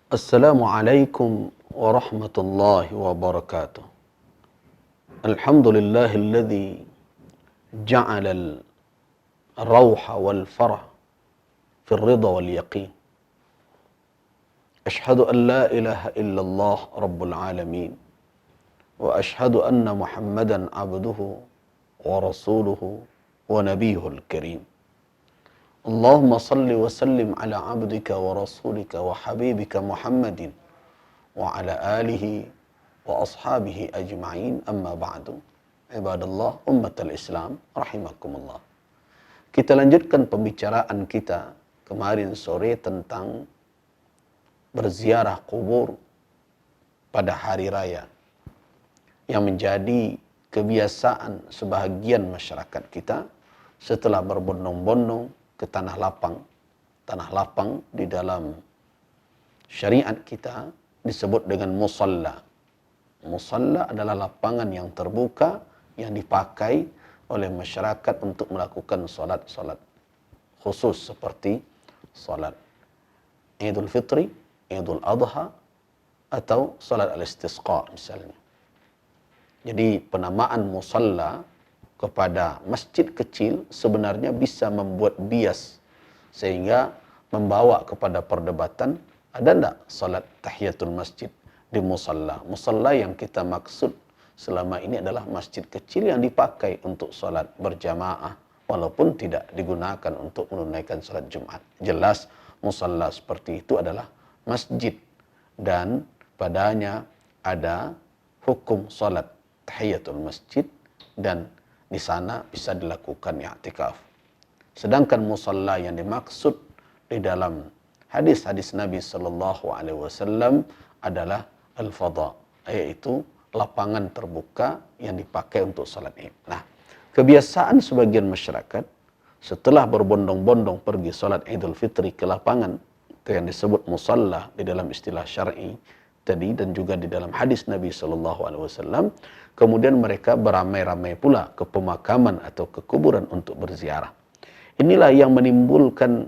Assalamualaikum warahmatullahi wabarakatuh. Alhamdulillahilladzi ja'ala al-rawha wal farah fi ar-ridha wal yaqin. Ashhadu an la ilaha illallah rabbul alamin wa ashhadu anna Muhammadan abduhu wa rasuluhu wa nabiyuhul karim. Allahumma salli wa sallim ala abdika wa rasulika wa habibika Muhammadin wa ala alihi wa ashabihi ajma'in, amma ba'du. Ibadallah ummatal Islam rahimakumullah. Kita lanjutkan pembicaraan kita kemarin sore tentang berziarah kubur pada hari raya yang menjadi kebiasaan sebahagian masyarakat kita setelah berbondong-bondong ke tanah lapang. Tanah lapang di dalam syariat kita disebut dengan musalla. Musalla adalah lapangan yang terbuka yang dipakai oleh masyarakat untuk melakukan solat-solat khusus seperti solat Idul Fitri, Idul Adha, atau solat al-istisqa misalnya. Jadi penamaan musalla kepada masjid kecil sebenarnya bisa membuat bias sehingga membawa kepada perdebatan, ada enggak salat tahiyatul masjid di musalla. Musalla yang kita maksud selama ini adalah masjid kecil yang dipakai untuk salat berjamaah walaupun tidak digunakan untuk menunaikan salat Jumat. Jelas musalla seperti itu adalah masjid dan padanya ada hukum salat tahiyatul masjid dan di sana bisa dilakukan i'tikaf. Sedangkan musalla yang dimaksud di dalam hadis-hadis Nabi sallallahu alaihi wasallam adalah al-fadha, yaitu lapangan terbuka yang dipakai untuk salat Id. Nah, kebiasaan sebagian masyarakat setelah berbondong-bondong pergi salat Idul Fitri ke lapangan, itu yang disebut musalla di dalam istilah syar'i tadi dan juga di dalam hadis Nabi sallallahu alaihi wasallam, kemudian mereka beramai-ramai pula ke pemakaman atau ke kuburan untuk berziarah. Inilah yang menimbulkan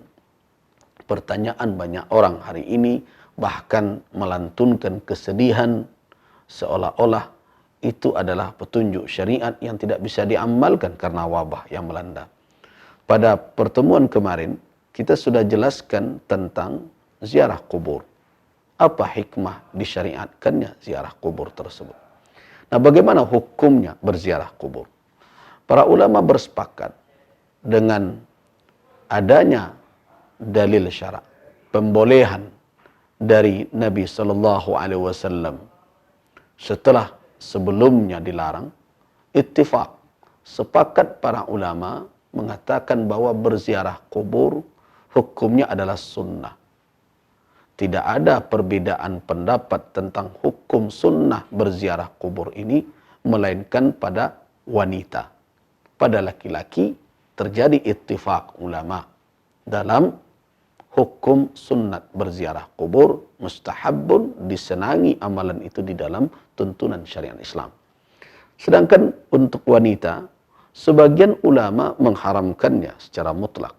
pertanyaan banyak orang hari ini, bahkan melantunkan kesedihan seolah-olah itu adalah petunjuk syariat yang tidak bisa diamalkan karena wabah yang melanda. Pada pertemuan kemarin kita sudah jelaskan tentang ziarah kubur. Apa hikmah disyariatkannya ziarah kubur tersebut? Nah, bagaimana hukumnya berziarah kubur? Para ulama bersepakat dengan adanya dalil syara', pembolehan dari Nabi sallallahu alaihi wasallam setelah sebelumnya dilarang. Ittifaq, sepakat para ulama mengatakan bahwa berziarah kubur hukumnya adalah sunnah. Tidak ada perbedaan pendapat tentang hukum sunnah berziarah kubur ini, melainkan pada wanita. Pada laki-laki terjadi ittifaq ulama dalam hukum sunnat berziarah kubur, mustahabun, disenangi amalan itu di dalam tuntunan syariat Islam. Sedangkan untuk wanita, sebagian ulama mengharamkannya secara mutlak.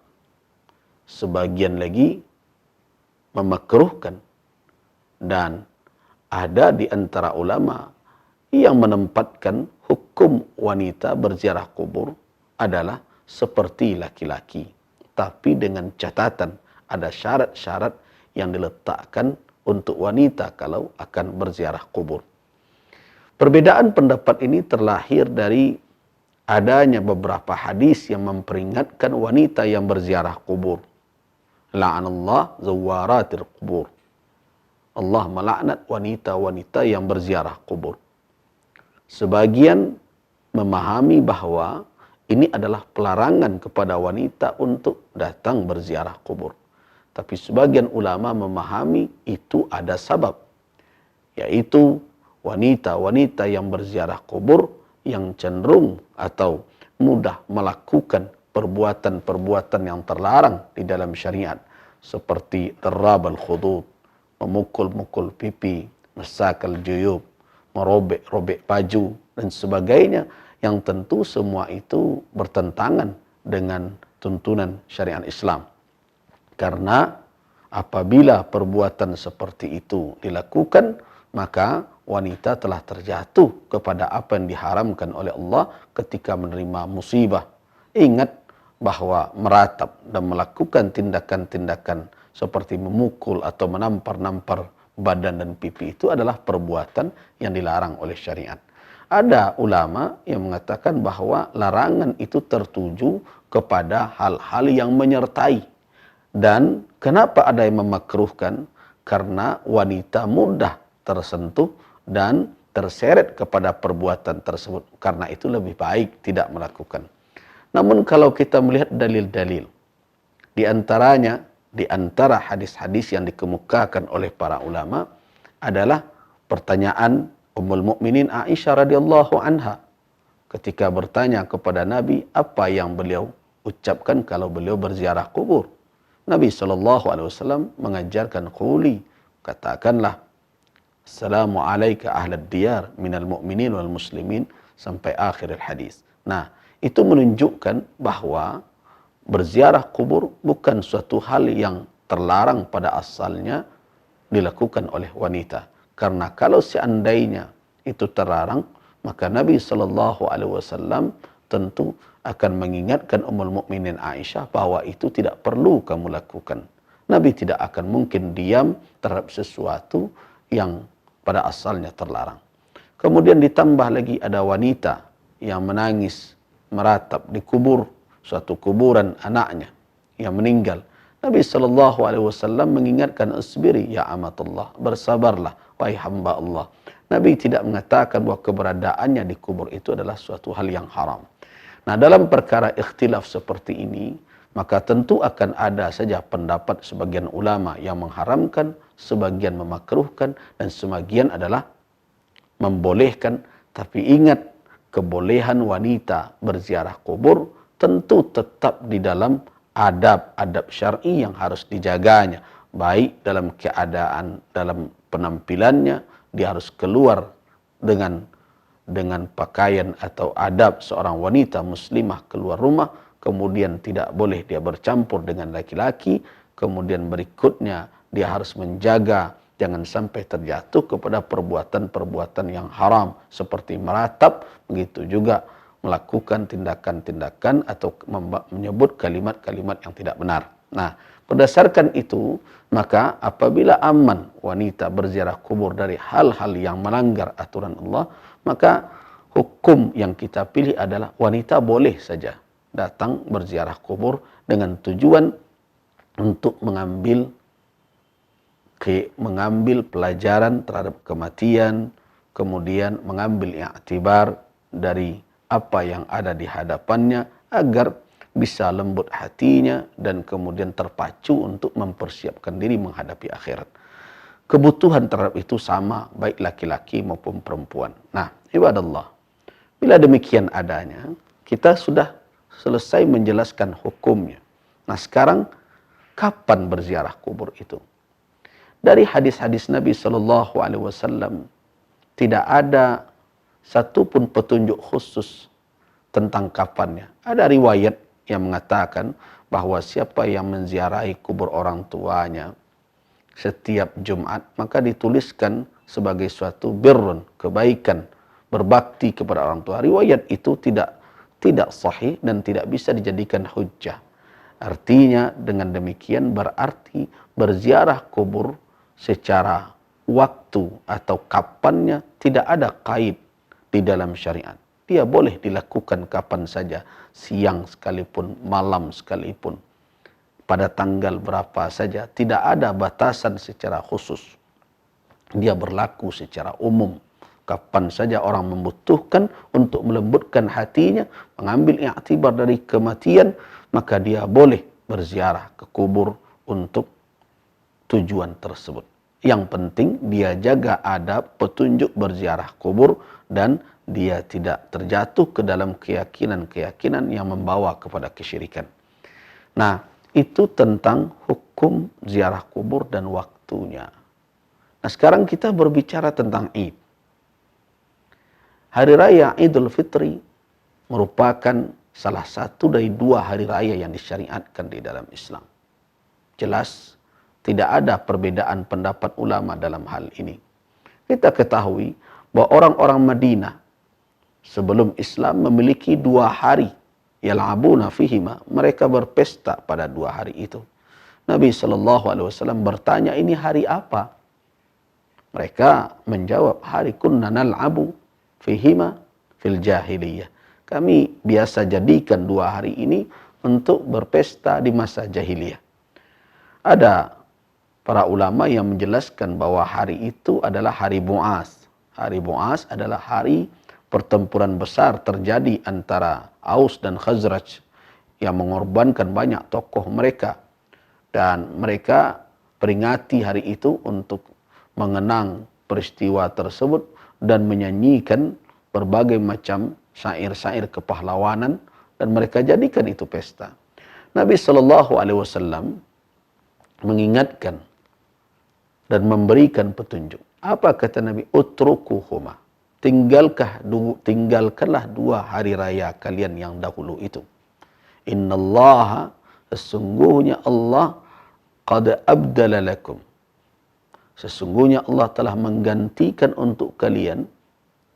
Sebagian lagi memakruhkan, dan ada di antara ulama yang menempatkan hukum wanita berziarah kubur adalah seperti laki-laki, tapi dengan catatan ada syarat-syarat yang diletakkan untuk wanita kalau akan berziarah kubur. Perbedaan pendapat ini terlahir dari adanya beberapa hadis yang memperingatkan wanita yang berziarah kubur. La'anallah zawaratil kubur. Allah melaknat wanita-wanita yang berziarah kubur. Sebagian memahami bahwa ini adalah pelarangan kepada wanita untuk datang berziarah kubur. Tapi sebagian ulama memahami itu ada sebab, yaitu wanita-wanita yang berziarah kubur yang cenderung atau mudah melakukan perbuatan-perbuatan yang terlarang di dalam syariat, seperti darab al-khudud, memukul-mukul pipi, mesakal juyub, merobek-robek baju, dan sebagainya, yang tentu semua itu bertentangan dengan tuntunan syariat Islam. Karena Apabila perbuatan seperti itu dilakukan, maka wanita telah terjatuh kepada apa yang diharamkan oleh Allah ketika menerima musibah. Ingat bahwa meratap dan melakukan tindakan-tindakan seperti memukul atau menampar-nampar badan dan pipi itu adalah perbuatan yang dilarang oleh syariat. Ada ulama yang mengatakan bahwa larangan itu tertuju kepada hal-hal yang menyertai. Dan kenapa ada yang memakruhkan? Karena wanita mudah tersentuh dan terseret kepada perbuatan tersebut. Karena itu lebih baik tidak melakukan. Namun kalau kita melihat dalil-dalil, di antaranya, di antara hadis-hadis yang dikemukakan oleh para ulama adalah pertanyaan Ummul Mukminin Aisyah radhiyallahu anha ketika bertanya kepada Nabi apa yang beliau ucapkan kalau beliau berziarah kubur. Nabi SAW mengajarkan quli, katakanlah assalamu alayka ahlad diyar minal mu'minin wal muslimin sampai akhir hadis. Nah, itu menunjukkan bahwa berziarah kubur bukan suatu hal yang terlarang pada asalnya dilakukan oleh wanita. Karena kalau seandainya itu terlarang, maka Nabi SAW tentu akan mengingatkan Ummul Mukminin Aisyah bahwa itu tidak perlu kamu lakukan. Nabi tidak akan mungkin diam terhadap sesuatu yang pada asalnya terlarang. Kemudian ditambah lagi ada wanita yang menangis, meratap di kubur, suatu kuburan anaknya yang meninggal. Nabi SAW mengingatkan, asbiri ya amatullah, bersabarlah wahai hamba Allah. Nabi tidak mengatakan bahwa keberadaannya di kubur itu adalah suatu hal yang haram. Nah, dalam perkara ikhtilaf seperti ini, maka tentu akan ada saja pendapat sebagian ulama yang mengharamkan, sebagian memakruhkan, dan sebagian adalah membolehkan. Tapi ingat, kebolehan wanita berziarah kubur tentu tetap di dalam adab-adab syar'i yang harus dijaganya. Baik dalam keadaan, dalam penampilannya, dia harus keluar dengan pakaian atau adab seorang wanita muslimah keluar rumah, kemudian tidak boleh dia bercampur dengan laki-laki, kemudian berikutnya dia harus menjaga jangan sampai terjatuh kepada perbuatan-perbuatan yang haram seperti meratap, begitu juga melakukan tindakan-tindakan atau menyebut kalimat-kalimat yang tidak benar. Nah, berdasarkan itu, maka apabila aman wanita berziarah kubur dari hal-hal yang melanggar aturan Allah, maka hukum yang kita pilih adalah wanita boleh saja datang berziarah kubur dengan tujuan untuk mengambil pelajaran terhadap kematian, kemudian mengambil i'tibar dari apa yang ada di hadapannya agar bisa lembut hatinya dan kemudian terpacu untuk mempersiapkan diri menghadapi akhirat. Kebutuhan terhadap itu sama baik laki-laki maupun perempuan. Nah, ibadallah, bila demikian adanya, kita sudah selesai menjelaskan hukumnya. Nah, sekarang kapan berziarah kubur itu? Dari hadis-hadis Nabi SAW tidak ada satupun petunjuk khusus tentang kapannya. Ada riwayat yang mengatakan bahwa siapa yang menziarahi kubur orang tuanya setiap Jumat, maka dituliskan sebagai suatu birrun, kebaikan, berbakti kepada orang tua. Riwayat itu tidak sahih dan tidak bisa dijadikan hujjah. Artinya dengan demikian berarti berziarah kubur secara waktu atau kapannya tidak ada kait di dalam syariat. Dia boleh dilakukan kapan saja, siang sekalipun, malam sekalipun, pada tanggal berapa saja, tidak ada batasan secara khusus. Dia berlaku secara umum. Kapan saja orang membutuhkan untuk melembutkan hatinya, mengambil i'tibar dari kematian, maka dia boleh berziarah ke kubur untuk tujuan tersebut. Yang penting dia jaga adab petunjuk berziarah kubur dan dia tidak terjatuh ke dalam keyakinan-keyakinan yang membawa kepada kesyirikan. Nah, itu tentang hukum ziarah kubur dan waktunya. Nah, sekarang kita berbicara tentang Id. Hari Raya Idul Fitri merupakan salah satu dari dua hari raya yang disyariatkan di dalam Islam. Jelas Tidak ada perbedaan pendapat ulama dalam hal ini. Kita ketahui bahwa orang-orang Madinah sebelum Islam memiliki 2 hari yal'abuna fihima, mereka berpesta pada 2 hari itu. Nabi SAW bertanya, ini hari apa? Mereka menjawab, hari kunna nal'abu fihima fil jahiliyah. Kami biasa jadikan 2 hari ini untuk berpesta di masa jahiliyah. Ada para ulama yang menjelaskan bahwa hari itu adalah hari Bu'as. Hari Bu'as adalah hari pertempuran besar terjadi antara Aus dan Khazraj yang mengorbankan banyak tokoh mereka. Dan mereka peringati hari itu untuk mengenang peristiwa tersebut dan menyanyikan berbagai macam syair-syair kepahlawanan dan mereka jadikan itu pesta. Nabi SAW mengingatkan dan memberikan petunjuk. Apa kata Nabi? Utrukuhuma. Tinggalkanlah 2 hari raya kalian yang dahulu itu. Innallaha, sesungguhnya Allah, qad abdala lakum. Sesungguhnya Allah telah menggantikan untuk kalian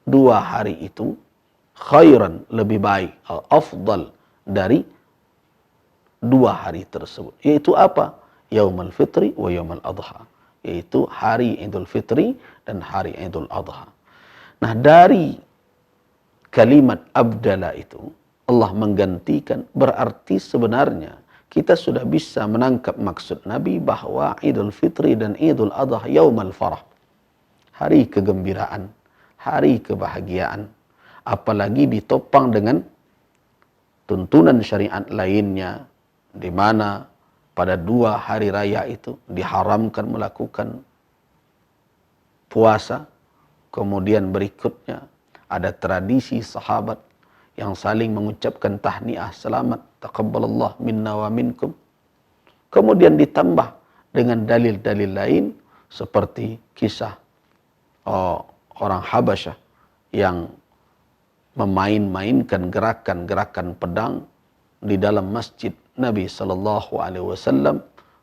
2 hari itu khairan, lebih baik, afdal dari 2 hari tersebut. Yaitu apa? Yaumul Fitri wa Yaumul Adha. Yaitu hari Idul Fitri dan hari Idul Adha. Nah, dari kalimat abdala itu Allah menggantikan, berarti sebenarnya kita sudah bisa menangkap maksud Nabi bahwa Idul Fitri dan Idul Adha yaumul farah. Hari kegembiraan, hari kebahagiaan. Apalagi ditopang dengan tuntunan syariat lainnya, di mana pada 2 hari raya itu diharamkan melakukan puasa. Kemudian berikutnya ada tradisi sahabat yang saling mengucapkan tahniah, selamat, taqabbalallah minna wa minkum. Kemudian ditambah dengan dalil-dalil lain seperti kisah orang Habasyah yang memain-mainkan gerakan-gerakan pedang di dalam masjid Nabi SAW.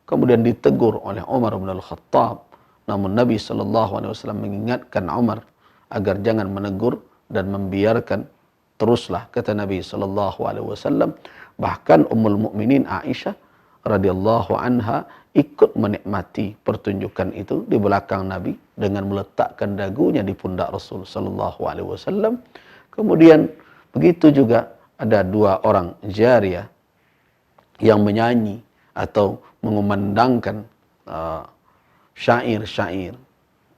Kemudian ditegur oleh Umar bin Al-Khattab. Namun Nabi SAW mengingatkan Umar agar jangan menegur dan membiarkan. Teruslah, kata Nabi SAW. Bahkan Ummul Mukminin Aisyah radhiyallahu anha ikut menikmati pertunjukan itu di belakang Nabi dengan meletakkan dagunya di pundak Rasul SAW. Kemudian begitu juga ada 2 orang jariyah yang menyanyi atau mengumandangkan syair-syair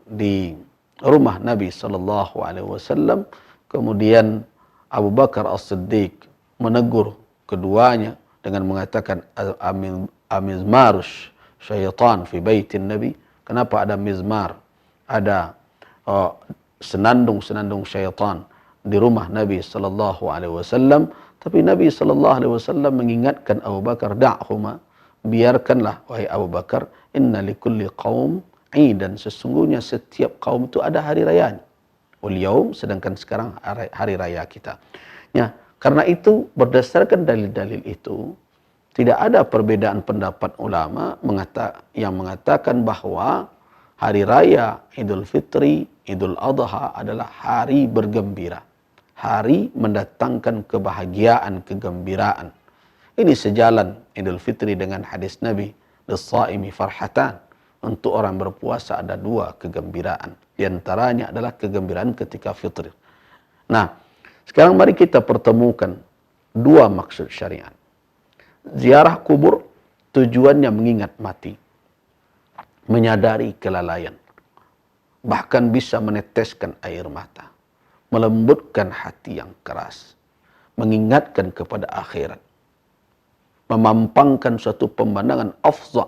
di rumah Nabi SAW. Kemudian Abu Bakar As-Siddiq menegur keduanya dengan mengatakan, amizmarush syaitan fi baitin Nabi. Kenapa ada mizmar, ada senandung-senandung syaitan di rumah Nabi SAW? Tapi Nabi SAW mengingatkan Abu Bakar, da'huma, biarkanlah wahai Abu Bakar, inna likulli qaum idan, sesungguhnya setiap kaum itu ada hari rayanya. Wal yaum, sedangkan sekarang hari raya kita. Ya, karena itu berdasarkan dalil-dalil itu tidak ada perbedaan pendapat ulama yang mengatakan bahwa hari raya Idul Fitri, Idul Adha adalah hari bergembira. Hari mendatangkan kebahagiaan, kegembiraan. Ini sejalan Idul Fitri dengan hadis Nabi, lis-shaimi farhatan. Untuk orang berpuasa ada 2 kegembiraan. Di antaranya adalah kegembiraan ketika fitri. Nah, sekarang mari kita pertemukan 2 maksud syariat. Ziarah kubur tujuannya mengingat mati, menyadari kelalaian, bahkan bisa meneteskan air mata, melembutkan hati yang keras, mengingatkan kepada akhirat, memampangkan suatu pemandangan afza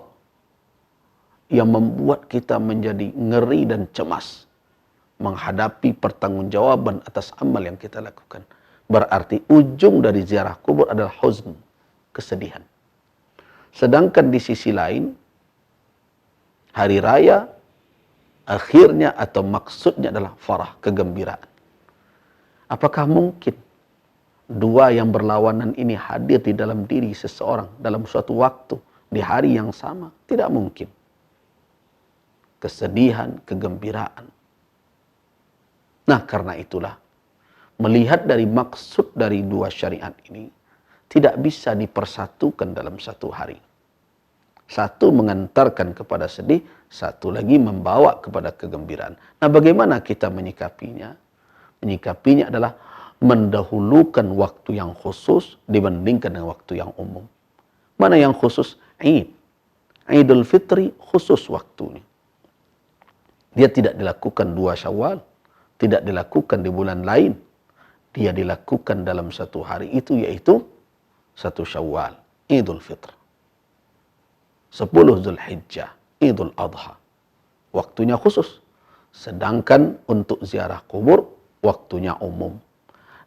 yang membuat kita menjadi ngeri dan cemas menghadapi pertanggungjawaban atas amal yang kita lakukan. Berarti ujung dari ziarah kubur adalah huzn, kesedihan. Sedangkan di sisi lain, hari raya akhirnya atau maksudnya adalah farah, kegembiraan. Apakah mungkin 2 yang berlawanan ini hadir di dalam diri seseorang dalam suatu waktu, di hari yang sama? Tidak mungkin. kesedihan, kegembiraan. Nah, karena itulah melihat dari maksud dari dua syariat ini tidak bisa dipersatukan dalam satu hari. Satu mengantarkan kepada sedih, satu lagi membawa kepada kegembiraan. Nah, bagaimana kita menyikapinya? Menyikapinya adalah mendahulukan waktu yang khusus dibandingkan dengan waktu yang umum. Mana yang khusus? Id. Idul Fitri khusus waktunya. Dia tidak dilakukan 2 Syawal, tidak dilakukan di bulan lain. Dia dilakukan dalam satu hari itu, yaitu 1 Syawal, Idul Fitr. 10 Zulhijjah, Idul Adha. Waktunya khusus. Sedangkan untuk ziarah kubur, waktunya umum.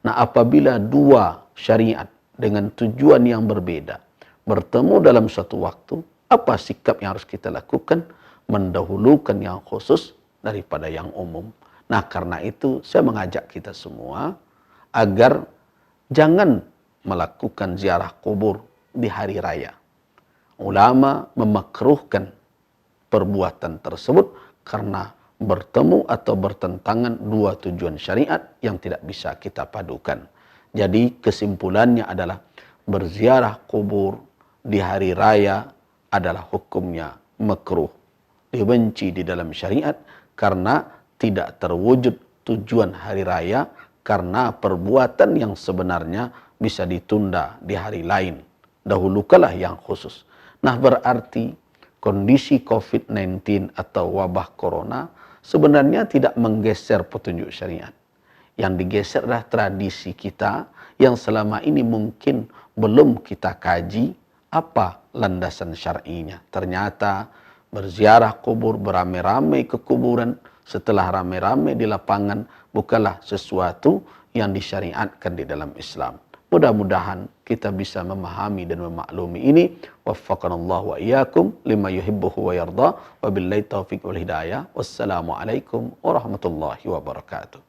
Nah, apabila dua syariat dengan tujuan yang berbeda bertemu dalam satu waktu, apa sikap yang harus kita lakukan? Mendahulukan yang khusus daripada yang umum. Nah, karena itu saya mengajak kita semua agar jangan melakukan ziarah kubur di hari raya. Ulama memakruhkan perbuatan tersebut karena bertemu atau bertentangan dua tujuan syariat yang tidak bisa kita padukan. Jadi kesimpulannya adalah berziarah kubur di hari raya adalah hukumnya makruh, dibenci di dalam syariat karena tidak terwujud tujuan hari raya, karena perbuatan yang sebenarnya bisa ditunda di hari lain. Dahulukanlah yang khusus. Nah, berarti kondisi COVID-19 atau wabah corona sebenarnya tidak menggeser petunjuk syariat. Yang digeser adalah tradisi kita yang selama ini mungkin belum kita kaji apa landasan syar'inya. Ternyata berziarah kubur, beramai-ramai ke kuburan, setelah ramai-ramai di lapangan bukanlah sesuatu yang disyariatkan di dalam Islam. Mudah-mudahan kita bisa memahami dan memaklumi ini. Waffaqanallahu wa iyyakum lima yuhibbuhu wa yarda. Wabillahi taufiq wal hidayah. Wassalamualaikum warahmatullahi wabarakatuh.